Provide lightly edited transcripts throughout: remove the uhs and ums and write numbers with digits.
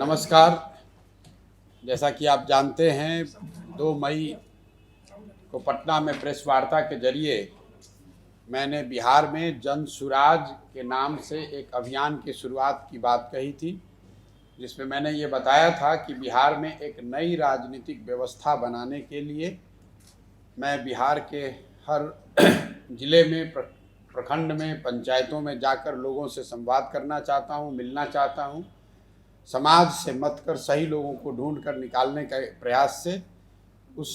नमस्कार। जैसा कि आप जानते हैं 2 मई को पटना में प्रेस वार्ता के जरिए मैंने बिहार में जन सुराज के नाम से एक अभियान की शुरुआत की बात कही थी, जिसमें मैंने ये बताया था कि बिहार में एक नई राजनीतिक व्यवस्था बनाने के लिए मैं बिहार के हर ज़िले में, प्रखंड में, पंचायतों में जाकर लोगों से संवाद करना चाहता हूँ, मिलना चाहता हूँ। समाज से मत कर सही लोगों को ढूंढ कर निकालने के प्रयास से उस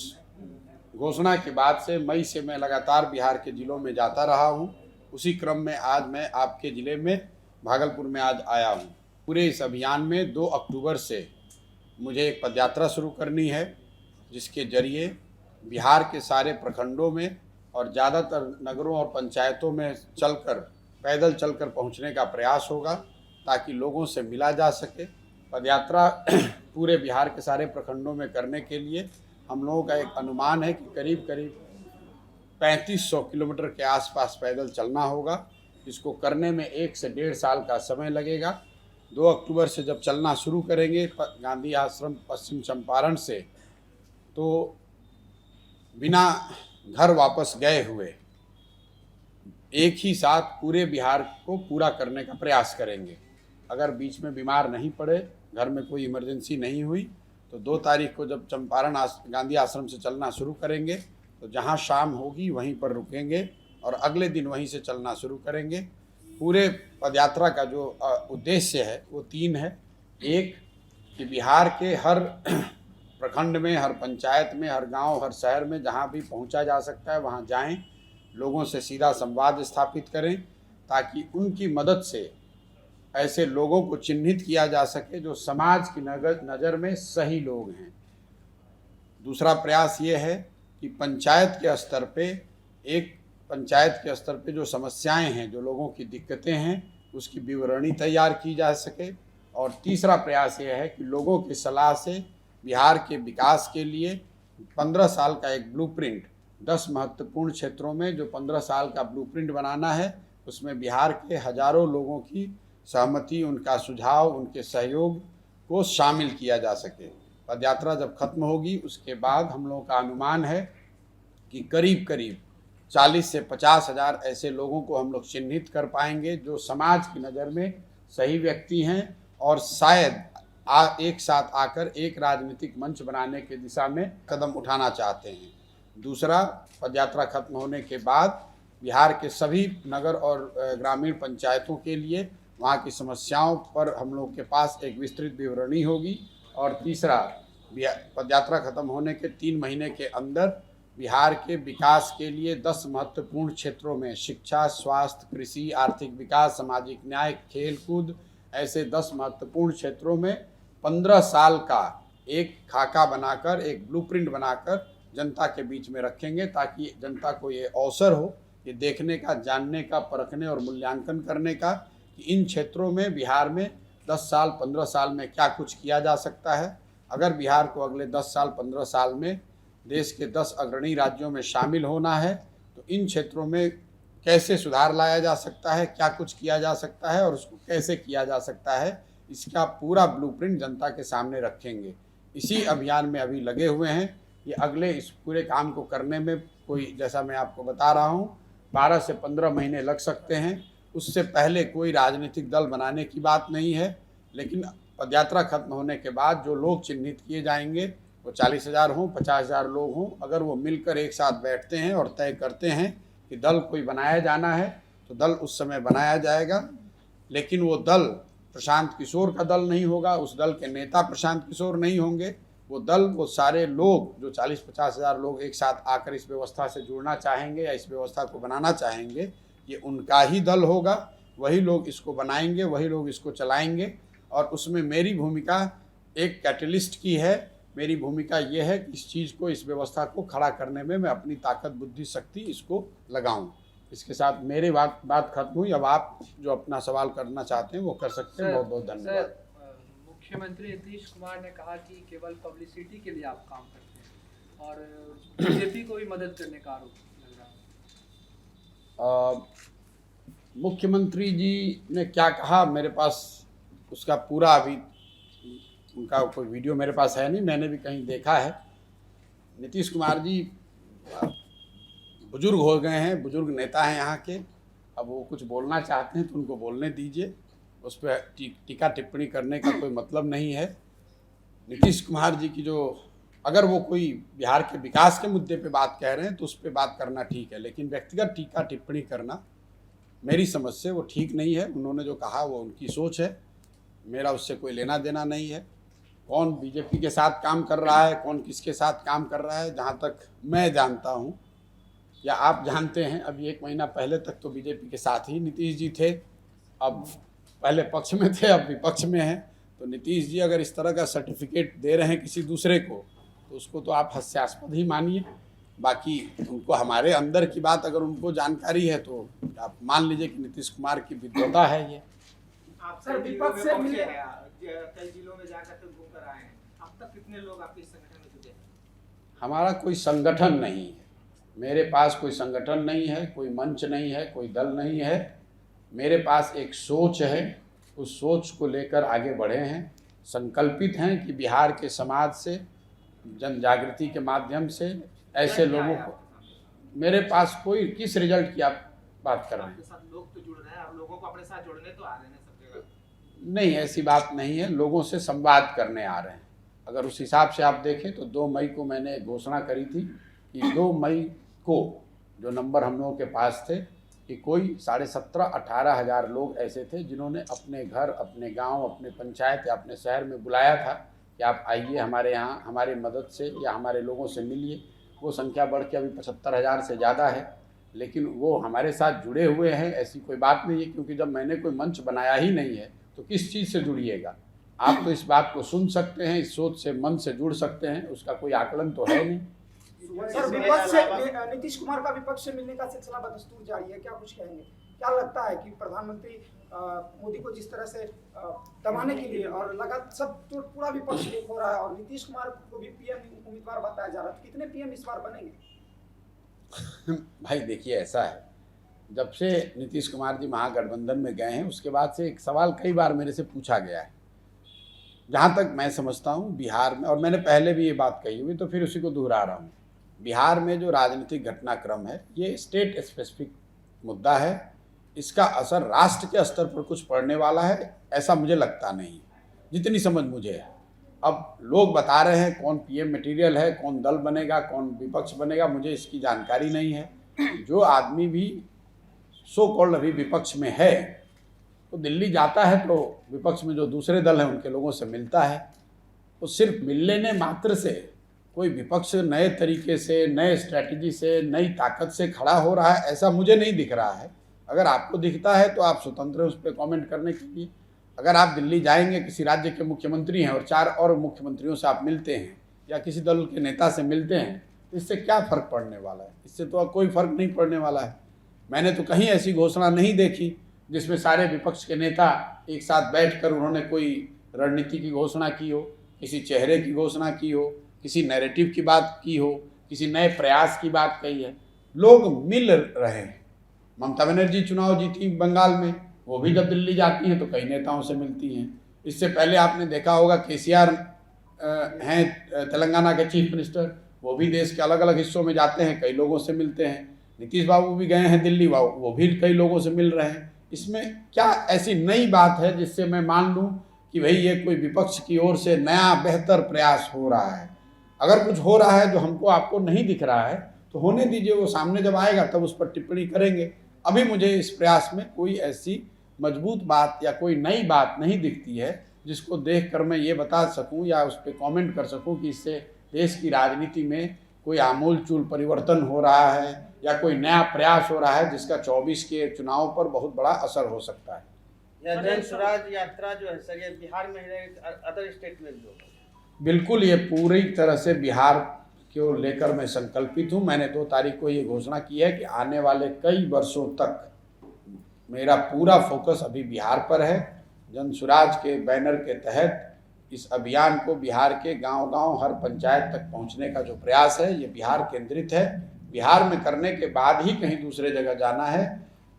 घोषणा के बाद से मई से मैं लगातार बिहार के ज़िलों में जाता रहा हूँ। उसी क्रम में आज मैं आपके ज़िले में भागलपुर में आज आया हूँ। पूरे इस अभियान में 2 अक्टूबर से मुझे एक पदयात्रा शुरू करनी है, जिसके जरिए बिहार के सारे प्रखंडों में और ज़्यादातर नगरों और पंचायतों में पैदल चलकर पहुंचने का प्रयास होगा, ताकि लोगों से मिला जा सके। पदयात्रा पूरे बिहार के सारे प्रखंडों में करने के लिए हम लोगों का एक अनुमान है कि करीब 3500 किलोमीटर के आसपास पैदल चलना होगा। इसको करने में 1 से 1.5 साल का समय लगेगा। 2 अक्टूबर से जब चलना शुरू करेंगे गांधी आश्रम पश्चिम चंपारण से, तो बिना घर वापस गए हुए एक ही साथ पूरे बिहार को पूरा करने का प्रयास करेंगे। अगर बीच में बीमार नहीं पड़े, घर में कोई इमरजेंसी नहीं हुई, तो 2 तारीख को जब चंपारण गांधी आश्रम से चलना शुरू करेंगे, तो जहां शाम होगी वहीं पर रुकेंगे और अगले दिन वहीं से चलना शुरू करेंगे। पूरे पदयात्रा का जो उद्देश्य है वो 3 है। एक, कि बिहार के हर प्रखंड में, हर पंचायत में, हर गांव, हर शहर में जहां भी पहुंचा जा सकता है वहां जाएं, लोगों से सीधा संवाद स्थापित करें, ताकि उनकी मदद से ऐसे लोगों को चिन्हित किया जा सके जो समाज की नज़र में सही लोग हैं। दूसरा प्रयास ये है कि पंचायत के स्तर पे जो समस्याएं हैं, जो लोगों की दिक्कतें हैं, उसकी विवरणी तैयार की जा सके। और तीसरा प्रयास ये है कि लोगों की सलाह से बिहार के विकास के लिए 15 साल का एक ब्लूप्रिंट, 10 महत्वपूर्ण क्षेत्रों में जो 15 साल का ब्लूप्रिंट बनाना है, उसमें बिहार के हजारों लोगों की सहमति, उनका सुझाव, उनके सहयोग को शामिल किया जा सके। पदयात्रा जब खत्म होगी उसके बाद हम लोगों का अनुमान है कि करीब 40 से 50 हज़ार ऐसे लोगों को हम लोग चिन्हित कर पाएंगे जो समाज की नज़र में सही व्यक्ति हैं और शायद एक साथ आकर एक राजनीतिक मंच बनाने की दिशा में कदम उठाना चाहते हैं। दूसरा, पदयात्रा खत्म होने के बाद बिहार के सभी नगर और ग्रामीण पंचायतों के लिए वहाँ की समस्याओं पर हम लोग के पास एक विस्तृत विवरणी होगी। और तीसरा, पदयात्रा खत्म होने के 3 महीने के अंदर बिहार के विकास के लिए 10 महत्वपूर्ण क्षेत्रों में, शिक्षा, स्वास्थ्य, कृषि, आर्थिक विकास, सामाजिक न्याय, खेल कूद, ऐसे 10 महत्वपूर्ण क्षेत्रों में 15 साल का एक खाका बनाकर, एक ब्लूप्रिंट बनाकर जनता के बीच में रखेंगे, ताकि जनता को ये अवसर हो ये देखने का, जानने का, परखने और मूल्यांकन करने का कि इन क्षेत्रों में बिहार में 10 साल 15 साल में क्या कुछ किया जा सकता है। अगर बिहार को अगले 10 साल 15 साल में देश के 10 अग्रणी राज्यों में शामिल होना है, तो इन क्षेत्रों में कैसे सुधार लाया जा सकता है, क्या कुछ किया जा सकता है और उसको कैसे किया जा सकता है, इसका पूरा ब्लूप्रिंट जनता के सामने रखेंगे। इसी अभियान में अभी लगे हुए हैं। ये अगले इस पूरे काम को करने में कोई, जैसा मैं आपको बता रहा हूँ, 12 से 15 महीने लग सकते हैं। उससे पहले कोई राजनीतिक दल बनाने की बात नहीं है, लेकिन पदयात्रा खत्म होने के बाद जो लोग चिन्हित किए जाएंगे, वो 40 हज़ार हों, 50 हज़ार लोग हों, अगर वो मिलकर एक साथ बैठते हैं और तय करते हैं कि दल कोई बनाया जाना है, तो दल उस समय बनाया जाएगा। लेकिन वो दल प्रशांत किशोर का दल नहीं होगा, उस दल के नेता प्रशांत किशोर नहीं होंगे। वो सारे लोग जो 40-50 हज़ार लोग एक साथ आकर इस व्यवस्था से जुड़ना चाहेंगे या इस व्यवस्था को बनाना चाहेंगे, ये उनका ही दल होगा। वही लोग इसको बनाएंगे, वही लोग इसको चलाएंगे। और उसमें मेरी भूमिका एक कैटलिस्ट की है। मेरी भूमिका ये है कि इस चीज़ को, इस व्यवस्था को खड़ा करने में मैं अपनी ताकत, बुद्धि, शक्ति इसको लगाऊं। इसके साथ मेरी बात खत्म हुई। अब आप जो अपना सवाल करना चाहते हैं वो कर सकते हैं। बहुत बहुत धन्यवाद। मुख्यमंत्री नीतीश कुमार ने कहा कि केवल पब्लिसिटी के लिए आप काम करते हैं और बीजेपी को भी मदद करने का आरोप लग रहा है। मुख्यमंत्री जी ने क्या कहा, मेरे पास उसका पूरा अभी उनका कोई वीडियो मेरे पास है नहीं, मैंने भी कहीं देखा है। नीतीश कुमार जी बुजुर्ग हो गए हैं, बुजुर्ग नेता हैं यहाँ के। अब वो कुछ बोलना चाहते हैं तो उनको बोलने दीजिए, उस पर टीका टिप्पणी करने का कोई मतलब नहीं है। नीतीश कुमार जी की जो, अगर वो कोई बिहार के विकास के मुद्दे पे बात कह रहे हैं तो उस पर बात करना ठीक है, लेकिन व्यक्तिगत टीका टिप्पणी करना मेरी समझ से वो ठीक नहीं है। उन्होंने जो कहा वो उनकी सोच है, मेरा उससे कोई लेना देना नहीं है। कौन बीजेपी के साथ काम कर रहा है, कौन किसके साथ काम कर रहा है, जहाँ तक मैं जानता हूँ या आप जानते हैं, अभी 1 महीना पहले तक तो बीजेपी के साथ ही नीतीश जी थे। अब पहले पक्ष में थे, अब विपक्ष में हैं। तो नीतीश जी अगर इस तरह का सर्टिफिकेट दे रहे हैं किसी दूसरे को तो उसको तो आप हास्यास्पद ही मानिए। बाकी उनको हमारे अंदर की बात अगर उनको जानकारी है तो आप मान लीजिए कि नीतीश कुमार की विद्वता है ये। आप सर विपक्ष से मिले हैं, कई जिलों में जाकर के घूम कर आए हैं, अब तक कितने लोग आपके संगठन में जुटे हैं? हमारा कोई संगठन नहीं है, मेरे पास कोई संगठन नहीं है, कोई मंच नहीं है, कोई दल नहीं है। मेरे पास एक सोच है, उस सोच को लेकर आगे बढ़े हैं। संकल्पित हैं कि बिहार के समाज से, जन जागृति के माध्यम से ऐसे लोगों को, मेरे पास कोई, किस रिजल्ट की आप बात कर रहे हैं? आपके साथ लोग तो जुड़ रहे हैं, आप लोगों को अपने साथ जोड़ने तो आ रहे हैं सब जगह। नहीं, ऐसी बात नहीं है, लोगों से संवाद करने आ रहे हैं। अगर उस हिसाब से आप देखें तो 2 मई को मैंने घोषणा करी थी कि 2 मई को जो नंबर हम लोगों के पास थे कि कोई 17,500-18 हज़ार लोग ऐसे थे जिन्होंने अपने घर, अपने गांव, अपने पंचायत या अपने शहर में बुलाया था कि आप आइए हमारे यहाँ, हमारी मदद से या हमारे लोगों से मिलिए। वो संख्या बढ़ के अभी 75,000 से ज़्यादा है, लेकिन वो हमारे साथ जुड़े हुए हैं, ऐसी कोई बात नहीं है। क्योंकि जब मैंने कोई मंच बनाया ही नहीं है तो किस चीज़ से जुड़िएगा आप? तो इस बात को सुन सकते हैं, इस सोच से, मन से जुड़ सकते हैं, उसका कोई आकलन तो है नहीं। सर विपक्ष से, नीतीश कुमार का विपक्ष से मिलने का सिलसिला बदस्तूर जारी है, क्या कुछ कहेंगे? क्या लगता है कि प्रधानमंत्री मोदी को जिस तरह से दबाने के लिए और लगातार सब तो पूरा विपक्ष एक हो रहा है और नीतीश कुमार को भी पीएम उम्मीदवार बताया जा रहा है, तो कितने पीएम इस बार बनेंगे? भाई देखिए, ऐसा है, जब से नीतीश कुमार जी महागठबंधन में गए हैं उसके बाद से एक सवाल कई बार मेरे से पूछा गया है। जहाँ तक मैं समझता हूँ बिहार में, और मैंने पहले भी ये बात कही हुई तो फिर उसी को दोहरा रहा हूँ, बिहार में जो राजनीतिक घटनाक्रम है ये स्टेट स्पेसिफिक मुद्दा है। इसका असर राष्ट्र के स्तर पर कुछ पड़ने वाला है ऐसा मुझे लगता नहीं, जितनी समझ मुझे है। अब लोग बता रहे हैं कौन पीएम मटेरियल है, कौन दल बनेगा, कौन विपक्ष बनेगा, मुझे इसकी जानकारी नहीं है। जो आदमी भी सो कॉल्ड अभी विपक्ष में है तो दिल्ली जाता है तो विपक्ष में जो दूसरे दल हैं उनके लोगों से मिलता है। तो सिर्फ मिलने मात्र से कोई विपक्ष नए तरीके से, नए स्ट्रैटेजी से, नई ताकत से खड़ा हो रहा है ऐसा मुझे नहीं दिख रहा है। अगर आपको दिखता है तो आप स्वतंत्र हैं उस पर कमेंट करने के लिए। अगर आप दिल्ली जाएंगे, किसी राज्य के मुख्यमंत्री हैं और 4 और मुख्यमंत्रियों से आप मिलते हैं या किसी दल के नेता से मिलते हैं, इससे क्या फ़र्क पड़ने वाला है? इससे तो कोई फ़र्क नहीं पड़ने वाला है। मैंने तो कहीं ऐसी घोषणा नहीं देखी जिसमें सारे विपक्ष के नेता एक साथ बैठकर उन्होंने कोई रणनीति की घोषणा की हो, किसी चेहरे की घोषणा की हो, किसी नैरेटिव की बात की हो, किसी नए प्रयास की बात कही है। लोग मिल रहे हैं। ममता बनर्जी चुनाव जीती बंगाल में, वो भी जब दिल्ली जाती हैं तो कई नेताओं से मिलती हैं। इससे पहले आपने देखा होगा केसीआर हैं तेलंगाना के चीफ मिनिस्टर, वो भी देश के अलग अलग हिस्सों में जाते हैं, कई लोगों से मिलते हैं। नीतीश बाबू भी गए हैं दिल्ली, वो भी कई लोगों से मिल रहे हैं। इसमें क्या ऐसी नई बात है जिससे मैं मान लूँ कि भाई ये कोई विपक्ष की ओर से नया बेहतर प्रयास हो रहा है? अगर कुछ हो रहा है जो हमको आपको नहीं दिख रहा है तो होने दीजिए, वो सामने जब आएगा तब उस पर टिप्पणी करेंगे। अभी मुझे इस प्रयास में कोई ऐसी मजबूत बात या कोई नई बात नहीं दिखती है जिसको देखकर मैं ये बता सकूं या उस पर कमेंट कर सकूं कि इससे देश की राजनीति में कोई आमूल चूल परिवर्तन हो रहा है या कोई नया प्रयास हो रहा है जिसका 24 के चुनाव पर बहुत बड़ा असर हो सकता है। यह जन स्वराज यात्रा जो है सर, ये बिहार में ही अदर स्टेट में भी होगा? बिल्कुल, ये पूरी तरह से बिहार को लेकर मैं संकल्पित हूँ। मैंने 2 तारीख को ये घोषणा की है कि आने वाले कई वर्षों तक मेरा पूरा फोकस अभी बिहार पर है। जन स्वराज के बैनर के तहत इस अभियान को बिहार के गांव-गांव, हर पंचायत तक पहुंचने का जो प्रयास है ये बिहार केंद्रित है। बिहार में करने के बाद ही कहीं दूसरे जगह जाना है।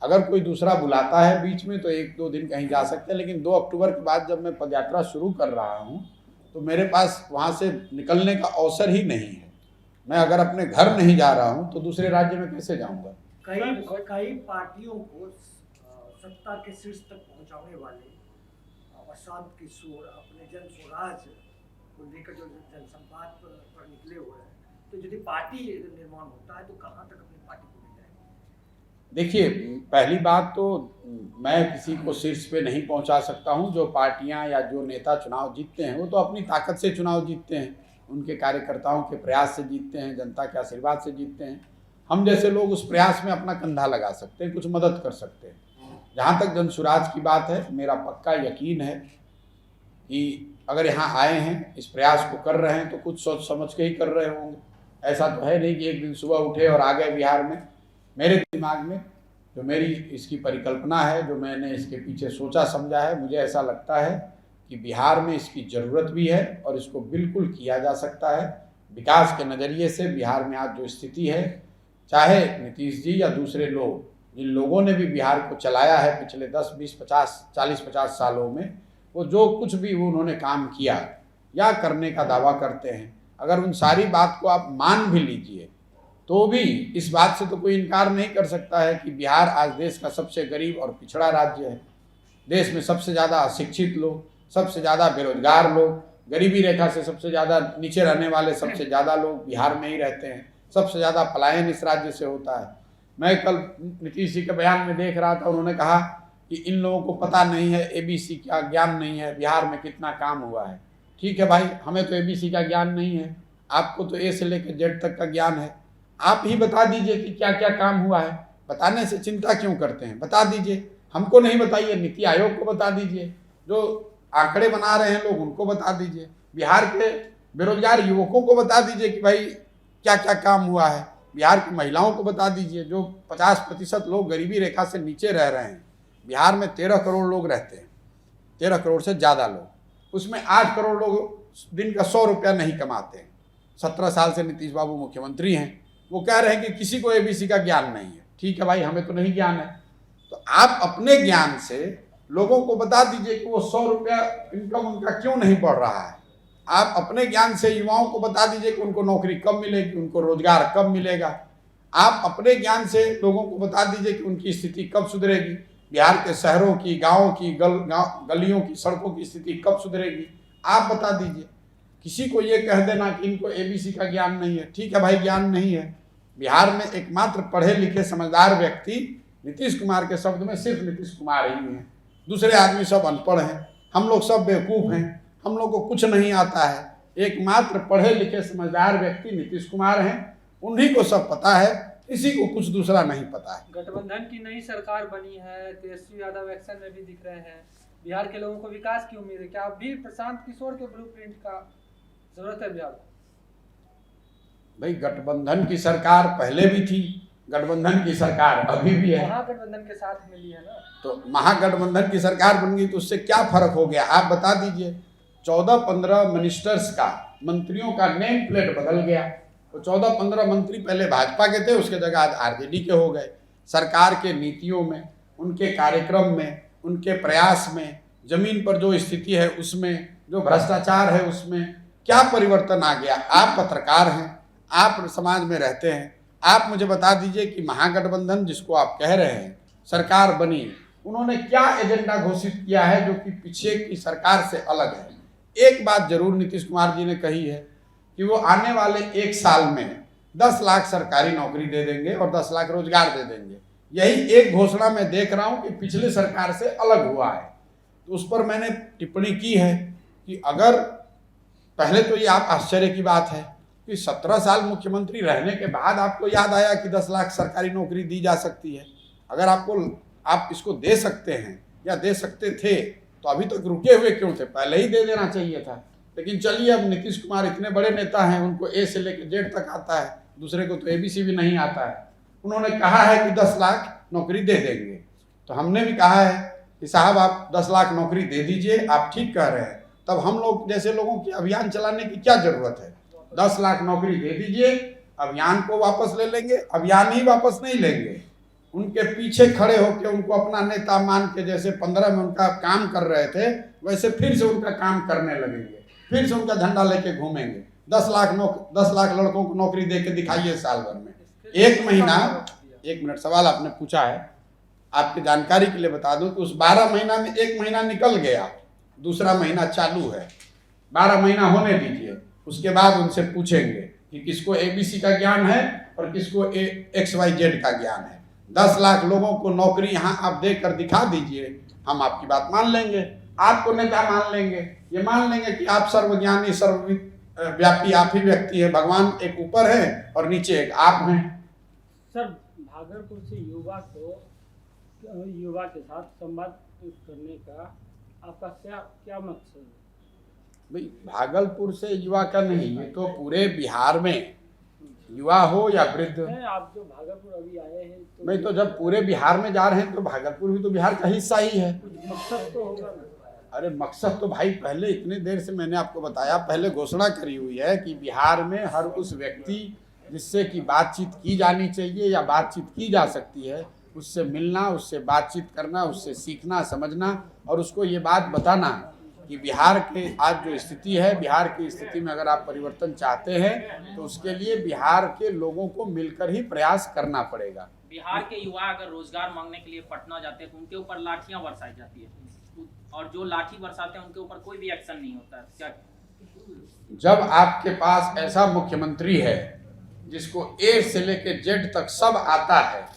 अगर कोई दूसरा बुलाता है बीच में तो 1-2 दिन कहीं जा सकते हैं, लेकिन 2 अक्टूबर के बाद जब मैं पदयात्रा शुरू कर रहा हूँ तो मेरे पास वहाँ से निकलने का अवसर ही नहीं है। मैं अगर अपने घर नहीं जा रहा हूँ तो दूसरे राज्य में कैसे जाऊँगा? कई पार्टियों को सत्ता के शीर्ष तक पहुंचाने वाले प्रशांत किशोर अपने जन स्वराज को लेकर जो जनसंवाद पर निकले हुए हैं, तो यदि पार्टी निर्माण होता है तो कहाँ तक अपनी पार्टी को ले जाएंगे? देखिए, पहली बात तो मैं किसी को शीर्ष पे नहीं पहुंचा सकता हूं। जो पार्टियां या जो नेता चुनाव जीतते हैं वो तो अपनी ताकत से चुनाव जीतते हैं, उनके कार्यकर्ताओं के प्रयास से जीतते हैं, जनता के आशीर्वाद से जीतते हैं। हम जैसे लोग उस प्रयास में अपना कंधा लगा सकते हैं, कुछ मदद कर सकते हैं। जहाँ तक जन स्वराज की बात है, मेरा पक्का यकीन है कि अगर यहाँ आए हैं, इस प्रयास को कर रहे हैं तो कुछ सोच समझ के ही कर रहे होंगे। ऐसा तो है नहीं कि एक दिन सुबह उठे और आ गए बिहार में। मेरे दिमाग में जो मेरी इसकी परिकल्पना है, जो मैंने इसके पीछे सोचा समझा है, मुझे ऐसा लगता है कि बिहार में इसकी ज़रूरत भी है और इसको बिल्कुल किया जा सकता है। विकास के नज़रिए से बिहार में आज जो स्थिति है, चाहे नीतीश जी या दूसरे लोग, जिन लोगों ने भी बिहार को चलाया है पिछले 10, 20, 50, 40-50 सालों में, वो जो कुछ भी उन्होंने काम किया या करने का दावा करते हैं, अगर उन सारी बात को आप मान भी लीजिए तो भी इस बात से तो कोई इनकार नहीं कर सकता है कि बिहार आज देश का सबसे गरीब और पिछड़ा राज्य है। देश में सबसे ज़्यादा अशिक्षित लोग, सबसे ज़्यादा बेरोजगार लोग, गरीबी रेखा से सबसे ज़्यादा नीचे रहने वाले सबसे ज़्यादा लोग बिहार में ही रहते हैं। सबसे ज़्यादा पलायन इस राज्य से होता है। मैं कल नीतीश जी के बयान में देख रहा था, उन्होंने कहा कि इन लोगों को पता नहीं है ABC का ज्ञान नहीं है, बिहार में कितना काम हुआ है। ठीक है भाई, हमें तो ABC का ज्ञान नहीं है, आपको तो A से लेकर Z तक का ज्ञान है। आप ही बता दीजिए कि क्या क्या काम हुआ है। बताने से चिंता क्यों करते हैं? बता दीजिए, हमको नहीं बताइए, नीति आयोग को बता दीजिए, जो आंकड़े बना रहे हैं लोग उनको बता दीजिए, बिहार के बेरोजगार युवकों को बता दीजिए कि भाई क्या क्या काम हुआ है, बिहार की महिलाओं को बता दीजिए, जो 50% लोग गरीबी रेखा से नीचे रह रहे हैं। बिहार में 13 करोड़ लोग रहते हैं, 13 करोड़ से ज़्यादा लोग, उसमें 8 करोड़ लोग दिन का 100 रुपया नहीं कमाते हैं। 17 साल से नीतीश बाबू मुख्यमंत्री हैं, वो कह रहे हैं कि किसी को ABC का ज्ञान नहीं है। ठीक है भाई, हमें तो नहीं ज्ञान है, तो आप अपने ज्ञान से लोगों को बता दीजिए कि वो 100 रुपया इनकम उनका क्यों नहीं बढ़ रहा है। आप अपने ज्ञान से युवाओं को बता दीजिए कि उनको नौकरी कब मिलेगी, उनको रोजगार कब मिलेगा। आप अपने ज्ञान से लोगों को बता दीजिए कि उनकी स्थिति कब सुधरेगी, बिहार के शहरों की, गाँव की, गलियों की, सड़कों की स्थिति कब सुधरेगी, आप बता दीजिए। किसी को ये कह देना कि इनको ABC का ज्ञान नहीं है, ठीक है भाई, ज्ञान नहीं है। बिहार में एकमात्र पढ़े लिखे समझदार व्यक्ति नीतीश कुमार के शब्द में सिर्फ नीतीश कुमार ही हैं। दूसरे आदमी सब अनपढ़ हैं, हम लोग सब बेवकूफ़ हैं, हम लोग को कुछ नहीं आता है। एकमात्र पढ़े लिखे समझदार व्यक्ति नीतीश कुमार हैं, उन्हीं को सब पता है, किसी को कुछ दूसरा नहीं पता है। गठबंधन की नई सरकार बनी है, तेजस्वी यादव एक्शन में भी दिख रहे हैं, बिहार के लोगों को विकास की उम्मीद है। क्या अब भी प्रशांत किशोर के ब्लूप्रिंट का जरूरत है बिहार को? भाई, गठबंधन की सरकार पहले भी थी, गठबंधन की सरकार अभी भी है, महागठबंधन के साथ मिली है ना, तो महागठबंधन की सरकार बन गई तो उससे क्या फर्क हो गया? आप बता दीजिए। 14-15 मिनिस्टर्स का, मंत्रियों का नेम प्लेट बदल गया। तो 14-15 मंत्री पहले भाजपा के थे, उसके जगह आज RJD के हो गए। सरकार के नीतियों में, उनके कार्यक्रम में, उनके प्रयास में, जमीन पर जो स्थिति है उसमें, जो भ्रष्टाचार है उसमें क्या परिवर्तन आ गया? आप पत्रकार हैं, आप समाज में रहते हैं, आप मुझे बता दीजिए कि महागठबंधन जिसको आप कह रहे हैं सरकार बनी, उन्होंने क्या एजेंडा घोषित किया है जो कि पीछे की सरकार से अलग है? एक बात जरूर नीतीश कुमार जी ने कही है कि वो आने वाले 1 साल में 10 लाख सरकारी नौकरी दे देंगे और 10 लाख रोजगार दे देंगे। यही एक घोषणा मैं देख रहा हूँ कि पिछले सरकार से अलग हुआ है। तो उस पर मैंने टिप्पणी की है कि अगर, पहले तो ये आप आश्चर्य की बात है कि 17 साल मुख्यमंत्री रहने के बाद आपको याद आया कि 10 लाख सरकारी नौकरी दी जा सकती है। अगर आप इसको दे सकते हैं या दे सकते थे तो अभी तक रुके हुए क्यों थे? पहले ही दे देना चाहिए था। लेकिन चलिए, अब नीतीश कुमार इतने बड़े नेता हैं, उनको A से लेकर Z तक आता है, दूसरे को तो ABC भी नहीं आता है। उन्होंने कहा है कि 10 लाख नौकरी दे देंगे, तो हमने भी कहा है कि साहब आप 10 लाख नौकरी दे दीजिए, आप ठीक कह रहे हैं। तब हम लोग जैसे लोगों की अभियान चलाने की क्या जरूरत है? 10 लाख नौकरी दे दीजिए, अभियान को वापस ले लेंगे। अभियान ही वापस नहीं लेंगे, उनके पीछे खड़े होकर उनको अपना नेता मान के, जैसे 15 में उनका काम कर रहे थे वैसे फिर से उनका काम करने लगेंगे। फिर से उनका झंडा लेके घूमेंगे। 10 लाख लड़कों को नौकरी दे के दिखाइए साल भर में। एक मिनट सवाल आपने पूछा है, आपकी जानकारी के लिए बता दूं कि उस 12 महीना में 1 महीना निकल गया, दूसरा महीना चालू है। 12 महीना होने दीजिए, उसके बाद उनसे पूछेंगे कि किसको ABC का ज्ञान है और किसको XYZ का ज्ञान है। 10 लाख लोगों को नौकरी यहाँ आप देकर दिखा दीजिए, हम आपकी बात मान लेंगे, आपको नेता मान लेंगे, ये मान लेंगे कि आप सर्वज्ञानी सर्वव्यापी आप ही व्यक्ति है, भगवान एक ऊपर है और नीचे एक आप हैं। सर, भागलपुर से युवा के साथ संवाद करने का आपका क्या मकसद है? भाई भागलपुर से युवा का नहीं, ये तो पूरे बिहार में युवा हो या वृद्ध। आप जो भागलपुर अभी आए हैं तो नहीं, तो जब पूरे बिहार में जा रहे हैं तो भागलपुर भी तो बिहार का हिस्सा ही है। मकसद तो होगा ना। अरे मकसद तो भाई पहले इतने देर से मैंने आपको बताया, पहले घोषणा करी हुई है कि बिहार में हर उस व्यक्ति जिससे कि बातचीत की जानी चाहिए या बातचीत की जा सकती है, उससे मिलना, उससे बातचीत करना, उससे सीखना समझना और उसको ये बात बताना कि बिहार के आज जो स्थिति है, बिहार की स्थिति में अगर आप परिवर्तन चाहते हैं तो उसके लिए बिहार के लोगों को मिलकर ही प्रयास करना पड़ेगा। बिहार के युवा अगर रोजगार मांगने के लिए पटना जाते हैं तो उनके ऊपर लाठियां बरसाई जाती है और जो लाठी बरसाते हैं उनके ऊपर कोई भी एक्शन नहीं होता है। क्या जब आपके पास ऐसा मुख्यमंत्री है जिसको A से लेके Z तक सब आता है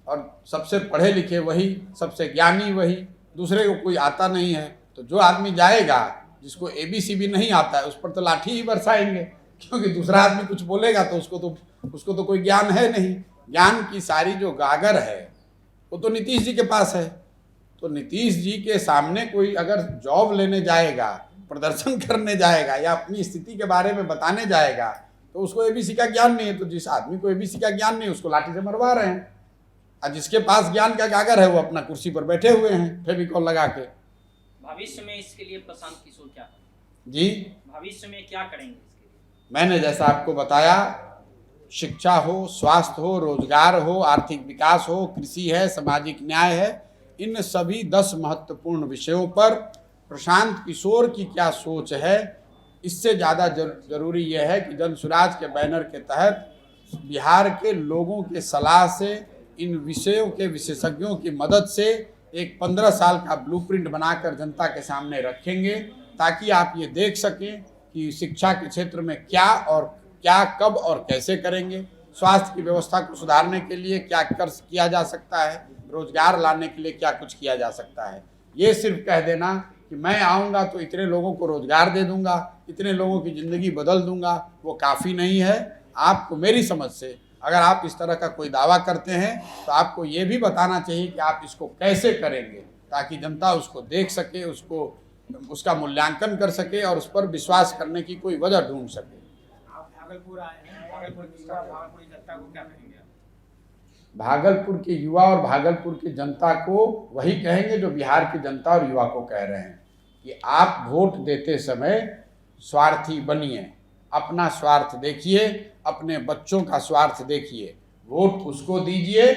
और सबसे पढ़े लिखे वही, सबसे ज्ञानी वही, दूसरे को कोई आता नहीं है, तो जो आदमी जाएगा जिसको ABC भी नहीं आता है उस पर तो लाठी ही बरसाएंगे, क्योंकि दूसरा आदमी कुछ बोलेगा तो उसको तो कोई ज्ञान है नहीं। ज्ञान की सारी जो गागर है वो तो नीतीश जी के पास है। तो नीतीश जी के सामने कोई अगर जॉब लेने जाएगा, प्रदर्शन करने जाएगा या अपनी स्थिति के बारे में बताने जाएगा तो उसको ABC का ज्ञान नहीं है। तो जिस आदमी को ABC का ज्ञान नहीं उसको लाठी से मरवा रहे हैं, और जिसके पास ज्ञान का गागर है वो अपना कुर्सी पर बैठे हुए हैं फेविकॉल लगा के। भविष्य में इसके लिए प्रशांत किशोर क्या जी, भविष्य में क्या करेंगे इसके लिए? मैंने जैसा आपको बताया, शिक्षा हो, स्वास्थ्य हो, रोजगार हो, आर्थिक विकास हो, कृषि है, सामाजिक न्याय है, इन सभी 10 महत्वपूर्ण विषयों पर प्रशांत किशोर की क्या सोच है, इससे ज़्यादा जरूरी यह है कि जन स्वराज के बैनर के तहत बिहार के लोगों के सलाह से, इन विषयों के विशेषज्ञों की मदद से एक 15 साल का ब्लूप्रिंट बनाकर जनता के सामने रखेंगे, ताकि आप ये देख सकें कि शिक्षा के क्षेत्र में क्या कब और कैसे करेंगे, स्वास्थ्य की व्यवस्था को सुधारने के लिए क्या किया जा सकता है, रोजगार लाने के लिए क्या कुछ किया जा सकता है। ये सिर्फ कह देना कि मैं आऊँगा तो इतने लोगों को रोजगार दे दूंगा, इतने लोगों की ज़िंदगी बदल दूंगा, वो काफ़ी नहीं है। आपको मेरी समझ से अगर आप इस तरह का कोई दावा करते हैं तो आपको ये भी बताना चाहिए कि आप इसको कैसे करेंगे, ताकि जनता उसको देख सके, उसका मूल्यांकन कर सके और उस पर विश्वास करने की कोई वजह ढूंढ सके। आप भागलपुर आए हैं, भागलपुर की जनता को क्या कहेंगे? भागलपुर के युवा और भागलपुर की जनता को वही कहेंगे जो बिहार की जनता और युवा को कह रहे हैं कि आप वोट देते समय स्वार्थी बनिए, अपना स्वार्थ देखिए, अपने बच्चों का स्वार्थ देखिए, वोट उसको दीजिए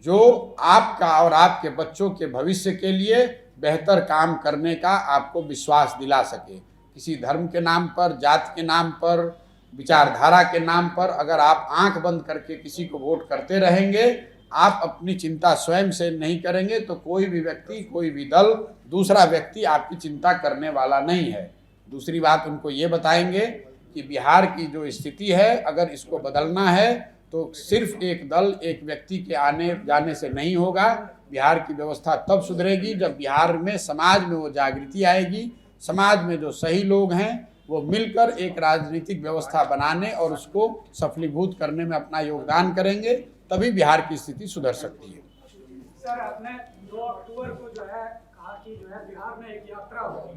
जो आपका और आपके बच्चों के भविष्य के लिए बेहतर काम करने का आपको विश्वास दिला सके। किसी धर्म के नाम पर, जात के नाम पर, विचारधारा के नाम पर अगर आप आंख बंद करके किसी को वोट करते रहेंगे, आप अपनी चिंता स्वयं से नहीं करेंगे तो कोई भी व्यक्ति, कोई भी दल, दूसरा व्यक्ति आपकी चिंता करने वाला नहीं है। दूसरी बात उनको ये बताएंगे कि बिहार की जो स्थिति है, अगर इसको बदलना है तो सिर्फ एक दल, एक व्यक्ति के आने जाने से नहीं होगा। बिहार की व्यवस्था तब सुधरेगी जब बिहार में, समाज में वो जागृति आएगी, समाज में जो सही लोग हैं वो मिलकर एक राजनीतिक व्यवस्था बनाने और उसको सफलीभूत करने में अपना योगदान करेंगे, तभी बिहार की स्थिति सुधर सकती है। सर, आपने 2 अक्टूबर को जो है कहा कि जो है बिहार में एक यात्रा हो,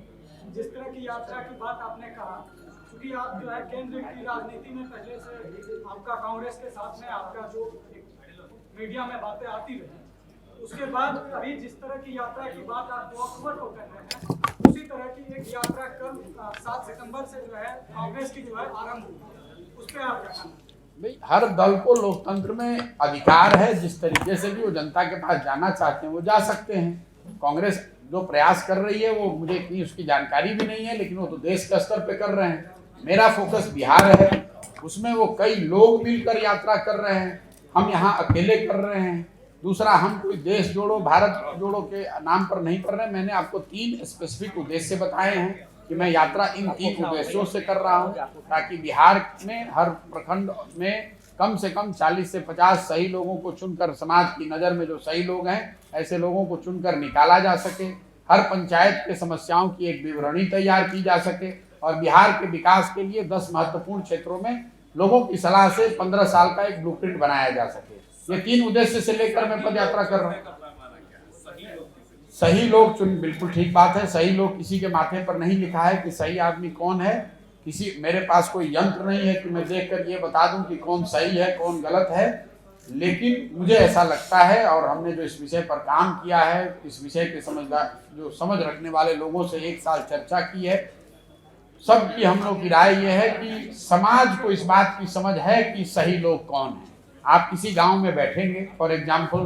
जिस तरह की यात्रा की बात आपने कहा, क्योंकि आप जो है केंद्र की राजनीति में पहले से आपका कांग्रेस के साथ में आपका जो मीडिया में बातें आती रही, उसके बाद अभी जिस तरह की यात्रा की बात आप 2 अक्टूबर को कर रहे हैं, उसी तरह की एक यात्रा कल 7 सितंबर से जो है कांग्रेस की जो है आरंभ हुई, उस पर आप क्या कहना? भाई, हर दल को लोकतंत्र में अधिकार है, जिस तरीके से भी वो जनता के पास जाना चाहते हैं वो जा सकते हैं। कांग्रेस जो प्रयास कर रही है वो मुझे इतनी उसकी जानकारी भी नहीं है, लेकिन वो तो देश के स्तर पे कर रहे हैं। मेरा फोकस बिहार है, उसमें वो कई लोग मिलकर यात्रा कर रहे हैं, हम यहाँ अकेले कर रहे हैं। दूसरा, हम कोई देश जोड़ो भारत जोड़ो के नाम पर नहीं कर रहे हैं। मैंने आपको 3 स्पेसिफिक उद्देश्य बताए हैं कि मैं यात्रा इन 3 उद्देश्यों से कर रहा हूँ, ताकि बिहार में हर प्रखंड में कम से कम 40 से 50 सही लोगों को चुनकर, समाज की नज़र में जो सही लोग हैं ऐसे लोगों को चुनकर निकाला जा सके, हर पंचायत के समस्याओं की एक विवरणी तैयार की जा सके, और बिहार के विकास के लिए 10 महत्वपूर्ण क्षेत्रों में लोगों की सलाह से 15 साल का एक ब्लूप्रिंट बनाया जा सके। ये 3 उद्देश्य से लेकर मैं पद यात्रा कर रहा हूँ। सही लोग चुन, बिल्कुल ठीक बात है। सही लोग किसी के माथे पर नहीं लिखा है कि सही आदमी कौन है। किसी, मेरे पास कोई यंत्र नहीं है कि मैं देखकर ये बता दूं कि कौन सही है कौन गलत है, लेकिन मुझे ऐसा लगता है, और हमने जो इस विषय पर काम किया है, इस विषय के समझ रखने वाले लोगों से 1 साल चर्चा की है, सबकी हम लोग की राय ये है कि समाज को इस बात की समझ है कि सही लोग कौन है। आप किसी गांव में बैठेंगे फॉर एग्जाम्पल,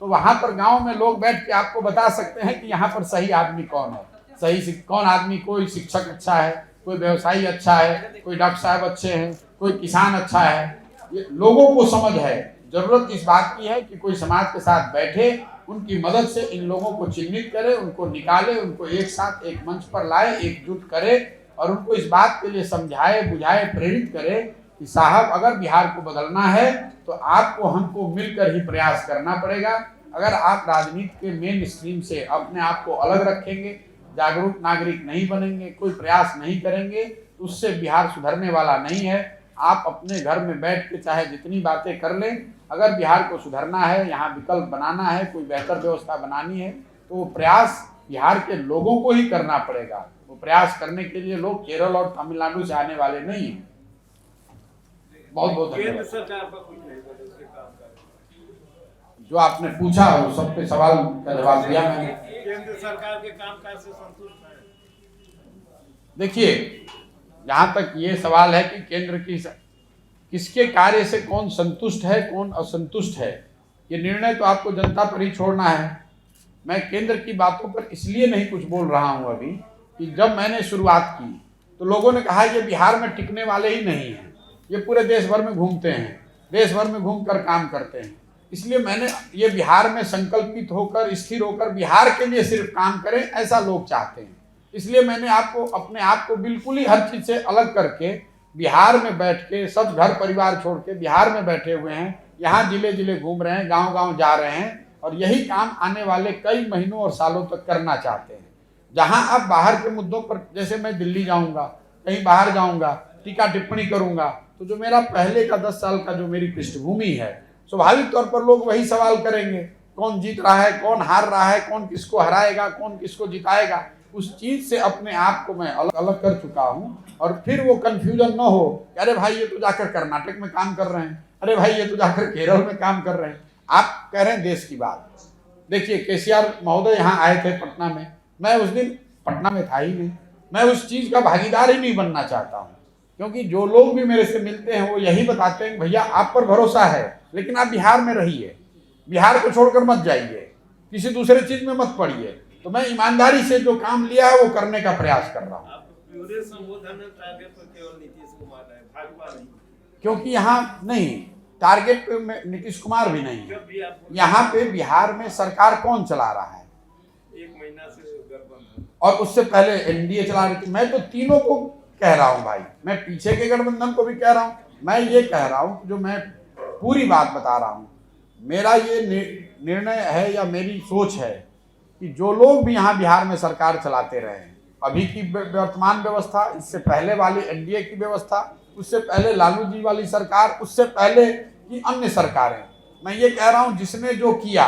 तो वहां पर गांव में लोग बैठ के आपको बता सकते हैं कि यहाँ पर सही आदमी कौन है। सही कौन आदमी, कोई शिक्षक अच्छा है, कोई व्यवसायी अच्छा है, कोई डॉक्टर साहब अच्छे हैं, कोई किसान अच्छा है। ये लोगों को समझ है। जरूरत इस बात की है कि कोई समाज के साथ बैठे, उनकी मदद से इन लोगों को चिन्हित करे, उनको निकाले, उनको एक साथ एक मंच पर लाए, एकजुट करे, और उनको इस बात के लिए समझाए, बुझाए, प्रेरित करे कि साहब अगर बिहार को बदलना है तो आपको हमको मिलकर ही प्रयास करना पड़ेगा। अगर आप राजनीति के मेन स्ट्रीम से अपने आप को अलग रखेंगे, जागरूक नागरिक नहीं बनेंगे, कोई प्रयास नहीं करेंगे, तो उससे बिहार सुधरने वाला नहीं है। आप अपने घर में बैठ के चाहे जितनी बातें कर लें, अगर बिहार को सुधरना है, यहाँ विकल्प बनाना है, कोई बेहतर व्यवस्था बनानी है, तो वो प्रयास बिहार के लोगों को ही करना पड़ेगा। वो प्रयास करने के लिए लोग केरल और तमिलनाडु से आने वाले नहीं हैं। बहुत बहुत केंद्र धन्यवाद। सरकार पर कुछ नहीं बदल से काम कर, जो आपने पूछा वो सब पे सवाल का जवाब दिया मैंने। केंद्र सरकार के कामकाज से संतुष्ट है? देखिए, जहाँ तक ये सवाल है कि केंद्र की किसके कार्य से कौन संतुष्ट है कौन असंतुष्ट है, ये निर्णय तो आपको जनता पर ही छोड़ना है। मैं केंद्र की बातों पर इसलिए नहीं कुछ बोल रहा हूँ अभी कि जब मैंने शुरुआत की तो लोगों ने कहा ये बिहार में टिकने वाले ही नहीं हैं, ये पूरे देश भर में घूमते हैं, देश भर में घूमकर काम करते हैं। इसलिए मैंने ये बिहार में संकल्पित होकर, स्थिर होकर बिहार के लिए सिर्फ काम करें, ऐसा लोग चाहते हैं। इसलिए मैंने आपको अपने आप को बिल्कुल ही हर चीज़ से अलग करके बिहार में बैठ के, सब घर परिवार छोड़ के बिहार में बैठे हुए हैं, यहाँ जिले जिले घूम रहे हैं, गांव गांव जा रहे हैं, और यही काम आने वाले कई महीनों और सालों तक करना चाहते हैं। जहाँ आप बाहर के मुद्दों पर, जैसे मैं दिल्ली जाऊँगा, कहीं बाहर जाऊँगा, टीका टिप्पणी करूँगा, तो जो मेरा पहले का 10 साल का जो मेरी पृष्ठभूमि है, स्वाभाविक तौर पर लोग वही सवाल करेंगे, कौन जीत रहा है, कौन हार रहा है, कौन किसको हराएगा, कौन किसको जिताएगा। उस चीज़ से अपने आप को मैं अलग अलग कर चुका हूँ, और फिर वो कन्फ्यूजन न हो कि अरे भाई ये तो जाकर कर्नाटक में काम कर रहे हैं, अरे भाई ये तो जाकर केरल में काम कर रहे हैं। आप कह रहे हैं देश की बात, देखिए केसीआर महोदय यहाँ आए थे पटना में, मैं उस दिन पटना में था ही नहीं, मैं उस चीज़ का भागीदार ही नहीं बनना चाहता हूँ, क्योंकि जो लोग भी मेरे से मिलते हैं वो यही बताते हैं भैया आप पर भरोसा है, लेकिन आप बिहार में रहिए, बिहार को छोड़कर मत जाइए, किसी दूसरे चीज़ में मत पड़िए। तो मैं ईमानदारी से जो काम लिया है वो करने का प्रयास कर रहा हूँ। पूरे संबोधन में टारगेट पर केवल नीतीश कुमार है, भाजपा नहीं, क्योंकि यहाँ नहीं, टारगेट पे नीतीश कुमार भी नहीं है। जब भी आप यहाँ पे बिहार में सरकार कौन चला रहा है? 1 महीना से गठबंधन, और उससे पहले एनडीए चला रही थी। मैं तो तीनों को कह रहा हूँ भाई, मैं पीछे के गठबंधन को भी कह रहा हूँ, मैं ये कह रहा हूँ जो मैं पूरी बात बता रहा हूँ। मेरा ये निर्णय है या मेरी सोच है कि जो लोग भी यहाँ बिहार में सरकार चलाते रहे, अभी की वर्तमान व्यवस्था, इससे पहले वाली एनडीए की व्यवस्था, उससे पहले लालू जी वाली सरकार, उससे पहले की अन्य सरकारें, मैं ये कह रहा हूँ जिसने जो किया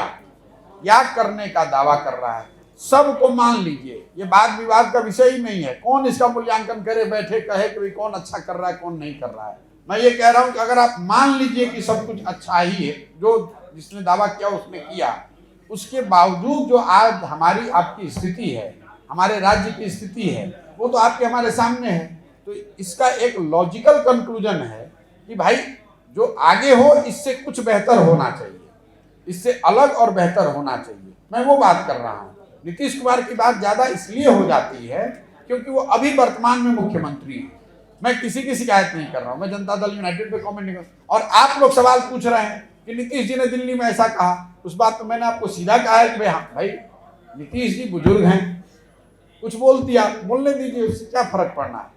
या करने का दावा कर रहा है सबको मान लीजिए। ये वाद विवाद का विषय ही नहीं है, कौन इसका मूल्यांकन करे, बैठे कहे कि कौन अच्छा कर रहा है कौन नहीं कर रहा है। मैं ये कह रहा हूँ कि अगर आप मान लीजिए कि सब कुछ अच्छा ही है, जो जिसने दावा किया उसने किया, उसके बावजूद जो आज हमारी आपकी स्थिति है, हमारे राज्य की स्थिति है, वो तो आपके हमारे सामने है। तो इसका एक लॉजिकल कंक्लूजन है कि भाई जो आगे हो इससे कुछ बेहतर होना चाहिए, इससे अलग और बेहतर होना चाहिए। मैं वो बात कर रहा हूँ। नीतीश कुमार की बात ज्यादा इसलिए हो जाती है क्योंकि वो अभी वर्तमान में मुख्यमंत्री हैं। मैं किसी की शिकायत नहीं कर रहा हूं, मैं जनता दल यूनाइटेड पे कमेंट नहीं कर रहा। और आप लोग सवाल पूछ रहे हैं कि नीतीश जी ने दिल्ली में ऐसा कहा, उस बात तो मैंने आपको सीधा कहा है कि भाई नीतीश जी बुजुर्ग हैं, कुछ बोल दिया, बोलने दीजिए, उससे क्या फर्क पड़ना है।